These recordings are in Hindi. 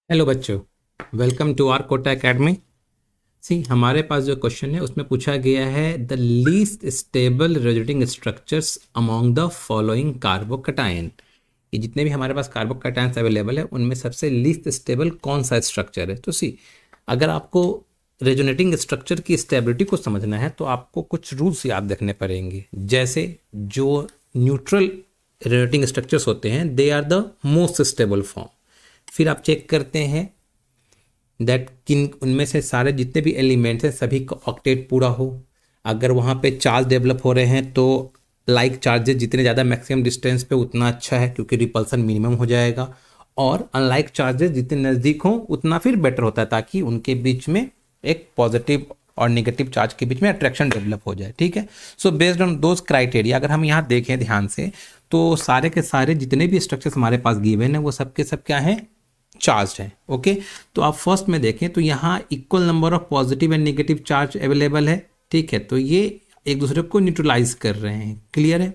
हेलो बच्चों, welcome to our Kota academy. See हमारे पास जो क्वेश्चन है उसमें पूछा गया है the least stable resonating structures among the following carbocation. ये जितने भी हमारे पास कार्बोकटायंस अवेलेबल है उनमें सबसे लीस्ट स्टेबल कौन सा स्ट्रक्चर है। तो सी अगर आपको रेजोनेटिंग स्ट्रक्चर की स्टेबिलिटी को समझना है तो आपको कुछ रूल्स याद रखने पड़ेंगे। जैसे जो न्यूट्रल रेजोनेटिंग स्ट्रक्चर्स होते हैं they are the most stable form. फिर आप चेक करते हैं दैट किन उनमें से सारे जितने भी एलिमेंट्स हैं सभी का ऑक्टेट पूरा हो। अगर वहाँ पे चार्ज डेवलप हो रहे हैं तो लाइक चार्जेस जितने ज़्यादा मैक्सिमम डिस्टेंस पे उतना अच्छा है क्योंकि रिपल्सन मिनिमम हो जाएगा, और अनलाइक चार्जेस जितने नज़दीक हों उतना फिर बेटर होता है ताकि उनके बीच में एक पॉजिटिव और नेगेटिव चार्ज के बीच में अट्रैक्शन डेवलप हो जाए। ठीक है, so based on those criteria अगर हम यहाँ देखें ध्यान से तो सारे के सारे जितने भी स्ट्रक्चर्स हमारे पास गिवन है वो सब के सब क्या हैं, चार्ज है। ओके, तो आप फर्स्ट में देखें तो यहाँ equal number of positive and negative charge available है। ठीक है, तो ये एक दूसरे को न्यूट्रलाइज कर रहे हैं। क्लियर है।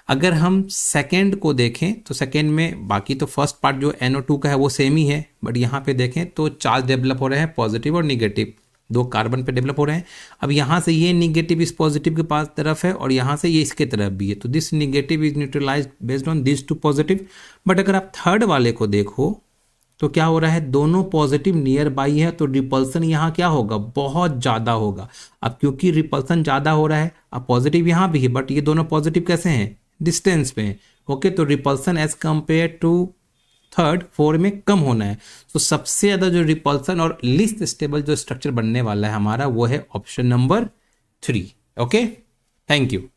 अगर हम सेकेंड को देखें तो सेकेंड में बाकी तो फर्स्ट पार्ट जो NO2 का है वो सेम ही है, बट यहाँ पे देखें तो चार्ज डेवलप हो रहे हैं पॉजिटिव और निगेटिव, दो कार्बन पे डेवलप हो रहे हैं। अब यहाँ से ये निगेटिव इस पॉजिटिव के पास तरफ है और यहाँ से ये इसके तरफ भी है, तो this negative is neutralise based on this two positive. But अगर आप थर्ड वाले को देखो तो क्या हो रहा है, दोनों पॉजिटिव नियर बाई है तो रिपल्सन यहाँ क्या होगा, बहुत ज़्यादा होगा। अब क्योंकि रिपल्सन ज़्यादा हो रहा है, अब पॉजिटिव यहाँ भी है बट ये दोनों पॉजिटिव कैसे हैं, डिस्टेंस पे हैं। ओके, तो repulsion as compare to third four में कम होना है। तो सबसे ज़्यादा जो रिपल्सन और लीस्ट स्टेबल जो स्ट्रक्चर बनने वाला है हमारा वो है option number 3। Okay, thank you.